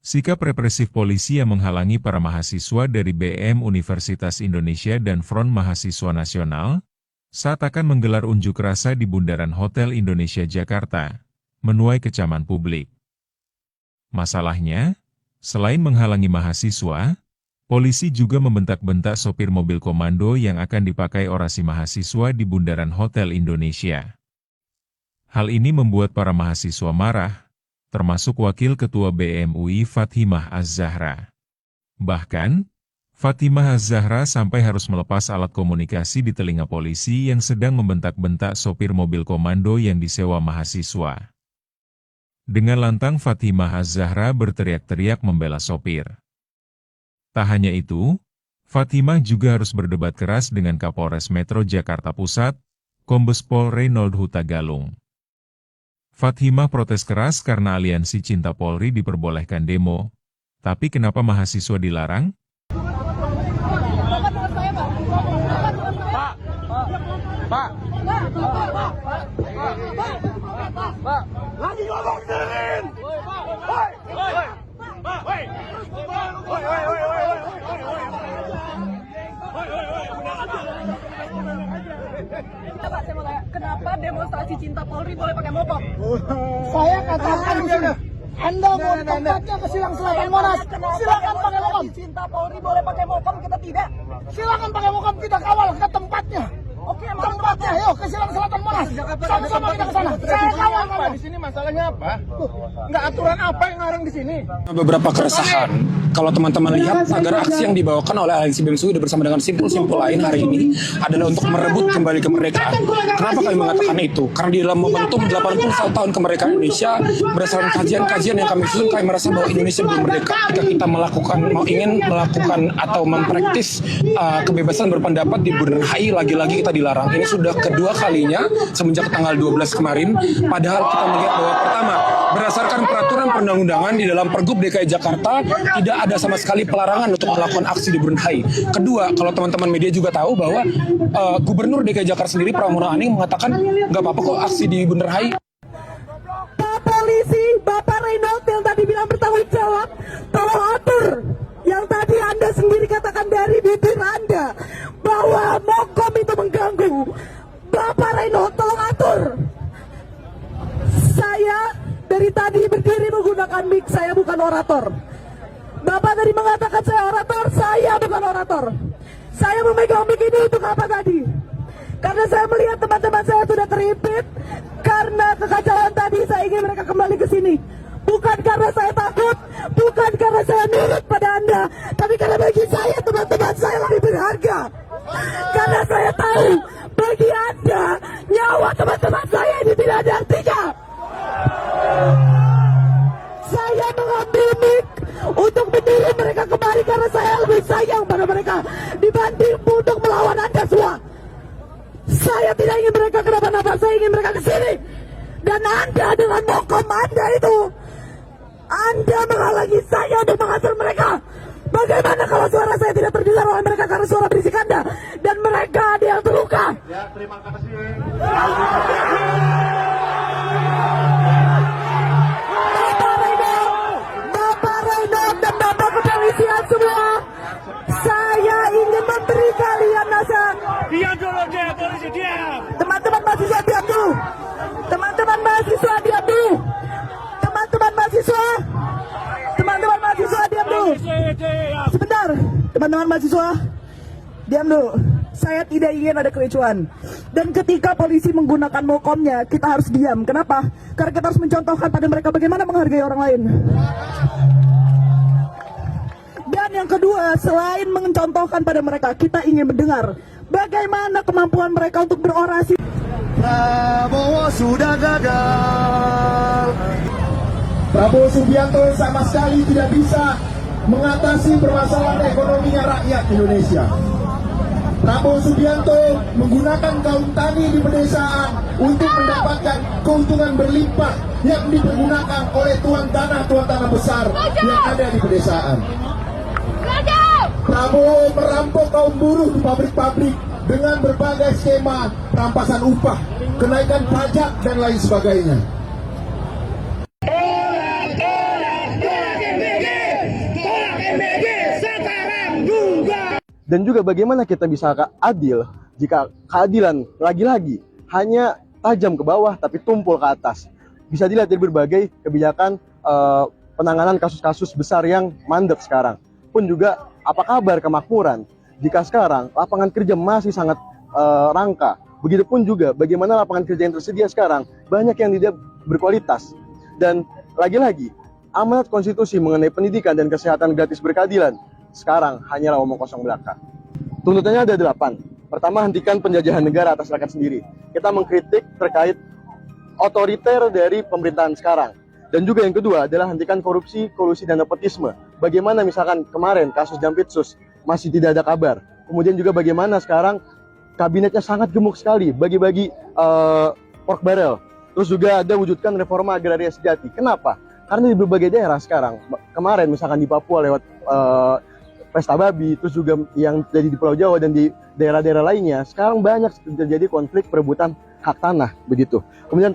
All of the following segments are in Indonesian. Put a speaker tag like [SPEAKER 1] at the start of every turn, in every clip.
[SPEAKER 1] Sikap represif polisi yang menghalangi para mahasiswa dari BM Universitas Indonesia dan Front Mahasiswa Nasional saat akan menggelar unjuk rasa di Bundaran Hotel Indonesia Jakarta, menuai kecaman publik. Masalahnya, selain menghalangi mahasiswa, polisi juga membentak-bentak sopir mobil komando yang akan dipakai orasi mahasiswa di Bundaran Hotel Indonesia. Hal ini membuat para mahasiswa marah, termasuk Wakil Ketua BMUI Fathimah Az-Zahra. Bahkan, Fathimah Az-Zahra sampai harus melepas alat komunikasi di telinga polisi yang sedang membentak-bentak sopir mobil komando yang disewa mahasiswa. Dengan lantang Fathimah Az-Zahra berteriak-teriak membela sopir. Tak hanya itu, Fathimah juga harus berdebat keras dengan Kapolres Metro Jakarta Pusat, Kombes Pol Reynold Huta Galung. Fathimah protes keras karena aliansi Cinta Polri diperbolehkan demo, tapi kenapa mahasiswa dilarang?
[SPEAKER 2] Pak, lagi ngomong dengerin.
[SPEAKER 3] Pak, saya mau tanya, kenapa demonstrasi Cinta Polri boleh pakai mopok?
[SPEAKER 2] Saya katakan di sini, Anda mau tempatnya ke Silang Selatan Monas, silakan pakai mokom.
[SPEAKER 3] Cinta Polri boleh pakai mopok, kita tidak.
[SPEAKER 2] Silakan pakai mokom, kita kawal ke tempatnya.
[SPEAKER 3] Oke,
[SPEAKER 2] Tempatnya, yuk ke Silang Selatan Monas. Sama-sama kita ke sana. Saya kawal kamu.
[SPEAKER 4] Di sini masalahnya apa? Nggak aturan apa yang ngarang di sini?
[SPEAKER 5] Beberapa keresahan. Kalau teman-teman lihat, agar aksi yang dibawakan oleh aliansi BEM bersama dengan simpul-simpul lain hari ini adalah untuk merebut kembali kemerdekaan. Kenapa kami mengatakan itu? Karena di dalam momentum 81 tahun kemerdekaan Indonesia, berdasarkan kajian-kajian yang kami susun, kami merasa bahwa Indonesia belum merdeka. Jika kita ingin melakukan atau mempraktis kebebasan berpendapat di Bundaran HI, lagi-lagi kita dilarang. Ini sudah kedua kalinya semenjak tanggal 12 kemarin. Padahal kita melihat bahwa pertama, berdasarkan peraturan perundang-undangan di dalam Pergub DKI Jakarta tidak ada sama sekali pelarangan untuk melakukan aksi di Bundaran HI. Kedua, kalau teman-teman media juga tahu bahwa Gubernur DKI Jakarta sendiri Pramono Anung mengatakan nggak apa-apa kok aksi di Bundaran HI.
[SPEAKER 3] Pak Polisi, Bapak Reynold yang tadi bilang bertanggung jawab, tolong atur. Yang tadi Anda sendiri katakan dari bibir Anda bahwa mokom itu mengganggu. Bapak Reynold, tolong atur. Saya dari tadi berdiri menggunakan mic, saya bukan orator. Bapak tadi mengatakan saya orator, saya bukan orator. Saya memegang mic ini untuk apa tadi? Karena saya melihat teman-teman saya sudah terhimpit. Karena kekacauan tadi saya ingin mereka kembali ke sini. Bukan karena saya takut, bukan karena saya nurut pada Anda, tapi karena bagi saya teman-teman saya lebih berharga. Karena saya tahu bagi Anda nyawa teman-teman saya ini tidak ada artinya. Saya mengambil mic untuk mendorong mereka kembali karena saya lebih sayang pada mereka dibanding untuk melawan Anda semua. Saya tidak ingin mereka kenapa-napa, saya ingin mereka ke sini. Dan Anda dengan mokom Anda itu, Anda menghalangi saya untuk mengatur mereka. Bagaimana kalau suara saya tidak terdengar oleh mereka karena suara berisik Anda dan mereka ada yang terluka?
[SPEAKER 4] Ya, terima kasih.
[SPEAKER 3] Bapak Reynold dan Bapak Kepolisian semua, saya ingin memberi kalian nasihat.
[SPEAKER 4] Diam dulu dia, polisi diam.
[SPEAKER 3] Teman-teman mahasiswa diam dulu. Teman-teman mahasiswa diam dulu. Teman-teman mahasiswa diam dulu. Sebentar, teman-teman mahasiswa diam dulu. Saya tidak ingin ada kericuan. Dan ketika polisi menggunakan mokomnya, kita harus diam. Kenapa? Karena kita harus mencontohkan pada mereka bagaimana menghargai orang lain. Dan yang kedua, selain mencontohkan pada mereka, kita ingin mendengar bagaimana kemampuan mereka untuk berorasi.
[SPEAKER 2] Prabowo sudah gagal. Prabowo Subianto sama sekali tidak bisa mengatasi permasalahan ekonominya rakyat Indonesia. Prabowo Subianto menggunakan kaum tani di pedesaan untuk mendapatkan keuntungan berlimpah yang dipergunakan oleh tuan tanah besar yang ada di pedesaan. Prabowo merampok kaum buruh di pabrik-pabrik dengan berbagai skema perampasan upah, kenaikan pajak, dan lain sebagainya.
[SPEAKER 6] Dan juga bagaimana kita bisa adil jika keadilan lagi-lagi hanya tajam ke bawah tapi tumpul ke atas. Bisa dilihat dari berbagai kebijakan penanganan kasus-kasus besar yang mandek sekarang. Pun juga apa kabar kemakmuran jika sekarang lapangan kerja masih sangat rangka. Begitupun juga bagaimana lapangan kerja yang tersedia sekarang banyak yang tidak berkualitas. Dan lagi-lagi amanat konstitusi mengenai pendidikan dan kesehatan gratis berkeadilan sekarang hanyalah omong kosong belaka. Tuntutannya ada 8. Pertama, hentikan penjajahan negara atas rakyat sendiri. Kita mengkritik terkait otoriter dari pemerintahan sekarang. Dan juga yang kedua adalah hentikan korupsi, kolusi, dan nepotisme. Bagaimana misalkan kemarin kasus Jampitsus masih tidak ada kabar. Kemudian juga bagaimana sekarang kabinetnya sangat gemuk sekali bagi-bagi pork barrel. Terus juga ada wujudkan reforma agraria sejati. Kenapa? Karena di berbagai daerah sekarang, kemarin misalkan di Papua lewat pesta babi, terus juga yang terjadi di Pulau Jawa dan di daerah-daerah lainnya, sekarang banyak terjadi konflik perebutan hak tanah begitu. Kemudian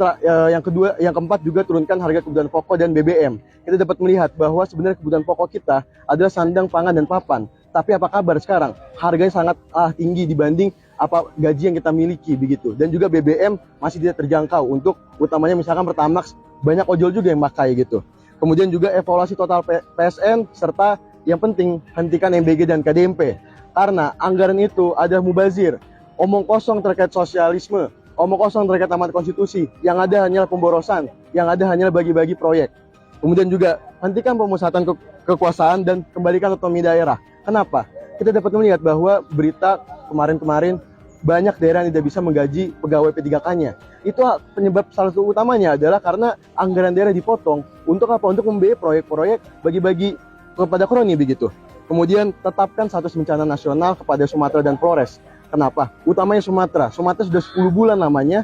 [SPEAKER 6] yang keempat juga turunkan harga kebutuhan pokok dan BBM. Kita dapat melihat bahwa sebenarnya kebutuhan pokok kita adalah sandang, pangan, dan papan. Tapi apa kabar sekarang? Harganya sangat tinggi dibanding apa gaji yang kita miliki begitu. Dan juga BBM masih tidak terjangkau untuk utamanya misalkan Pertamax, banyak ojol juga yang pakai gitu. Kemudian juga evaluasi total PSN serta yang penting hentikan MBG dan KDMP. Karena anggaran itu adalah mubazir, omong kosong terkait sosialisme, omong kosong terkait amanat konstitusi, yang ada hanyalah pemborosan, yang ada hanyalah bagi-bagi proyek. Kemudian juga hentikan pemusatan kekuasaan dan kembalikan otonomi daerah. Kenapa? Kita dapat melihat bahwa berita kemarin-kemarin banyak daerah yang tidak bisa menggaji pegawai P3K-nya. Itu penyebab salah satu utamanya adalah karena anggaran daerah dipotong. Untuk apa? Untuk membiayai proyek-proyek bagi-bagi kepada kroni begitu. Kemudian tetapkan status bencana nasional kepada Sumatera dan Flores. Kenapa? Utamanya Sumatera. Sumatera sudah 10 bulan lamanya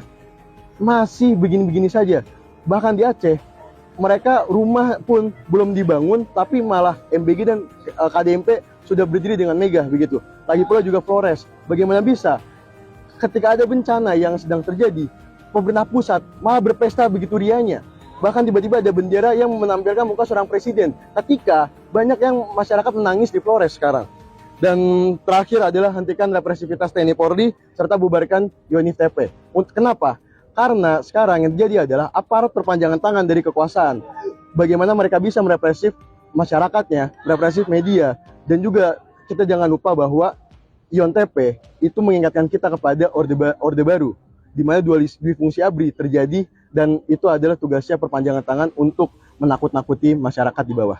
[SPEAKER 6] masih begini-begini saja. Bahkan di Aceh, mereka rumah pun belum dibangun, tapi malah MBG dan KDMP sudah berdiri dengan megah begitu. Lagi pula juga Flores. Bagaimana bisa ketika ada bencana yang sedang terjadi, pemerintah pusat malah berpesta begitu rianya. Bahkan tiba-tiba ada bendera yang menampilkan muka seorang presiden. Ketika banyak yang masyarakat menangis di Flores sekarang. Dan terakhir adalah hentikan represivitas TNI Polri serta bubarkan UNIF TP. Kenapa? Karena sekarang yang terjadi adalah aparat perpanjangan tangan dari kekuasaan. Bagaimana mereka bisa merepresif masyarakatnya, merepresif media. Dan juga kita jangan lupa bahwa IONTP itu mengingatkan kita kepada Orde Baru, di mana dua fungsi ABRI terjadi dan itu adalah tugasnya perpanjangan tangan untuk menakut-nakuti masyarakat di bawah.